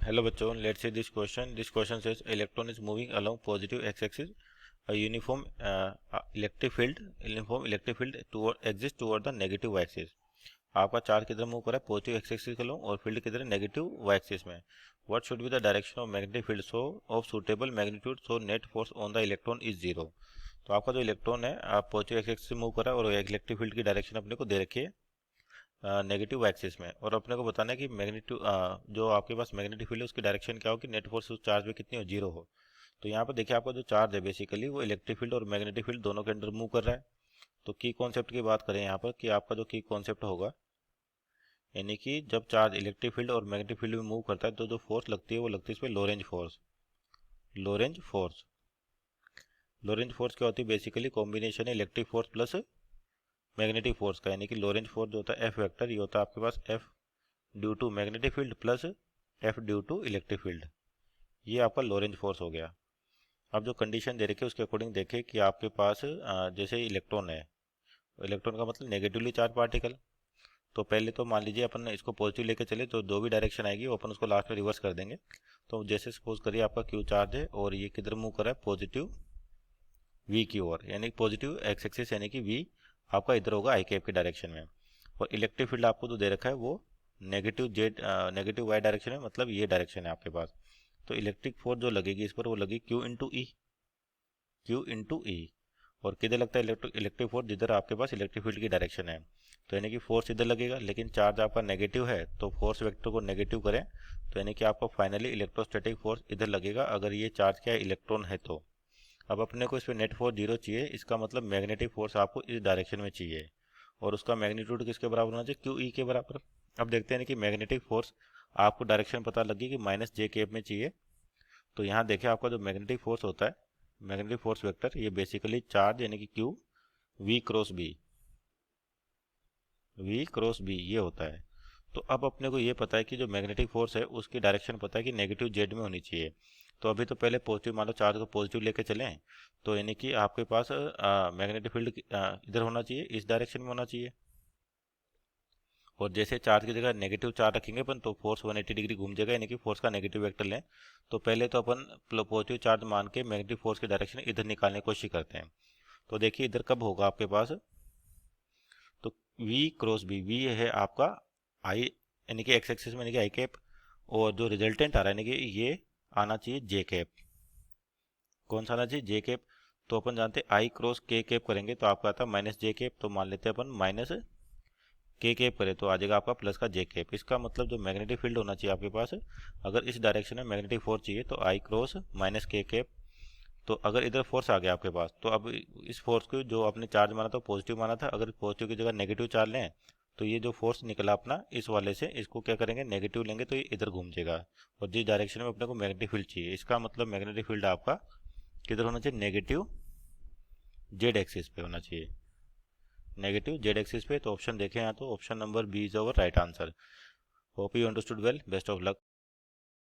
Hello बच्चों, let's see this question. This question says electron is moving along positive x-axis. A uniform electric field exists toward the negative y-axis. आपका charge किधर move कर रहा है? Positive x axis के लोग और field किधर है? नेगेटिव वाई एक्सिस में. What should be the direction of magnetic field so of suitable magnitude so net force on the electron is zero. तो आपका जो इलेक्ट्रॉन है आप पॉजिटिव एक्स एक्सिस से मूव कर रहा है और इलेक्ट्रिक फील्ड की डायरेक्शन अपने को दे रखी है नेगेटिव एक्सिस में, और अपने को बताना है कि मैग्नेटिव जो आपके पास मैग्नेटिक फील्ड है उसकी डायरेक्शन क्या हो कि नेट फोर्स उस चार्ज पे कितनी हो? जीरो हो. तो यहाँ पर देखिए आपका जो चार्ज है बेसिकली वो इलेक्ट्रिक फील्ड और मैग्नेटिक फील्ड दोनों के अंदर मूव कर रहा है. तो की कॉन्सेप्ट की बात करें यहाँ पर कि आपका जो की कॉन्सेप्ट होगा, यानी कि जब चार्ज इलेक्ट्रिक फील्ड और मैग्नेटिक फील्ड में मूव करता है तो जो फोर्स लगती है वो लगती है इस पर Lorentz force. Lorentz force Lorentz force क्या होती है? बेसिकली कॉम्बिनेशन है electric force plus magnetic force का, यानी कि लोरेंज फोर्स जो होता है एफ वेक्टर, ये होता है आपके पास F due to magnetic field plus F due to electric field. ये आपका लोरेंज फोर्स हो गया. अब जो कंडीशन दे रखी है उसके अकॉर्डिंग देखिए कि आपके पास जैसे इलेक्ट्रॉन है, इलेक्ट्रॉन का मतलब नेगेटिवली चार्ज पार्टिकल. तो पहले तो मान लीजिए अपन इसको पॉजिटिव लेके चले तो जो भी डायरेक्शन आएगी वो अपन उसको लास्ट में रिवर्स कर देंगे. तो जैसे सपोज करिए आपका क्यू चार्ज है और ये किधर मूव कर रहा है? पॉजिटिव वी की ओर, यानी पॉजिटिव एक्स एक्सिस, यानी कि वी आपका इधर होगा आई कैप की डायरेक्शन में. और इलेक्ट्रिक फील्ड आपको जो दे रखा है वो negative Z negative Y direction में, मतलब ये डायरेक्शन है आपके पास. तो इलेक्ट्रिक फोर्स जो लगेगी इस पर वो लगेगी क्यू इंटू ई. क्यू इंटू ई. और किधर लगता है इलेक्ट्रिक फोर्स? जिधर आपके पास इलेक्ट्रिक फील्ड की डायरेक्शन है. तो यानी कि फोर्स इधर लगेगा, लेकिन चार्ज आपका नेगेटिव है तो फोर्स वेक्टर को नेगेटिव करें तो यानी कि आपको फाइनली इलेक्ट्रोस्टैटिक फोर्स इधर लगेगा अगर ये चार्ज क्या है? इलेक्ट्रॉन है. तो अब अपने को इस पर नेट फोर्स जीरो चाहिए, इसका मतलब मैग्नेटिक फोर्स आपको इस डायरेक्शन में चाहिए और उसका मैग्नीट्यूड किसके बराबर होना चाहिए? क्यू ई के बराबर. अब देखते हैं कि मैग्नेटिक फोर्स आपको डायरेक्शन पता लगी कि माइनस जे केप में चाहिए. तो यहाँ देखिए आपका जो मैग्नेटिक फोर्स होता है, मैग्नेटिक फोर्स वेक्टर, ये बेसिकली चार्ज यानी कि Q V cross B, V cross B ये होता है. तो अब अपने को ये पता है कि जो मैग्नेटिक फोर्स है उसकी डायरेक्शन पता है कि नेगेटिव जेड में होनी चाहिए. तो अभी तो पहले पॉजिटिव, मान लो चार्ज को पॉजिटिव लेके चलें तो यानी कि आपके पास मैग्नेटिक फील्ड इधर होना चाहिए, इस डायरेक्शन में होना चाहिए. और जैसे चार्ज की जगह नेगेटिव चार्ज रखेंगे अपन तो फोर्स 180 डिग्री घूम जाएगा, यानी कि फोर्स का नेगेटिव वेक्टर लें. तो पहले तो अपन पॉजिटिव चार्ज मान के मैग्नेटिक फोर्स की डायरेक्शन इधर निकालने की कोशिश करते हैं. तो देखिए इधर कब होगा आपके पास? तो V क्रॉस बी, वी है आपका आई यानी कि एक्स एक्सिस में, यानी कि आई कैप, और जो रिजल्टेंट आ रहा है यानी कि ये आना चाहिए जे कैप. कौन सा आना चाहिए? जे कैप. तो अपन जानते हैं आई क्रॉस के कैप करेंगे तो आपका आता है माइनस जे कैप. तो मान लेते हैं अपन माइनस के कैप करें तो आ जाएगा आपका प्लस का जे कैप. इसका मतलब जो मैग्नेटिक फील्ड होना चाहिए आपके पास, अगर इस डायरेक्शन में मैग्नेटिक फोर्स चाहिए तो आई क्रॉस माइनस के कैप. तो अगर इधर फोर्स आ गया आपके पास तो अब इस फोर्स को जो आपने चार्ज माना था पॉजिटिव माना था, अगर पॉजिटिव की जगह नेगेटिव चार्ज लें तो ये जो फोर्स निकला अपना इस वाले से, इसको क्या करेंगे? नेगेटिव लेंगे तो ये इधर घूम जाएगा. और जिस डायरेक्शन में अपने को मैग्नेटिक फील्ड चाहिए, इसका मतलब मैग्नेटिक फील्ड आपका किधर होना चाहिए? नेगेटिव जेड एक्सिस पे होना चाहिए, नेगेटिव जेड एक्सिस पे. तो ऑप्शन देखें यहाँ तो option number B is our right answer. Hope you understood well. Best of luck.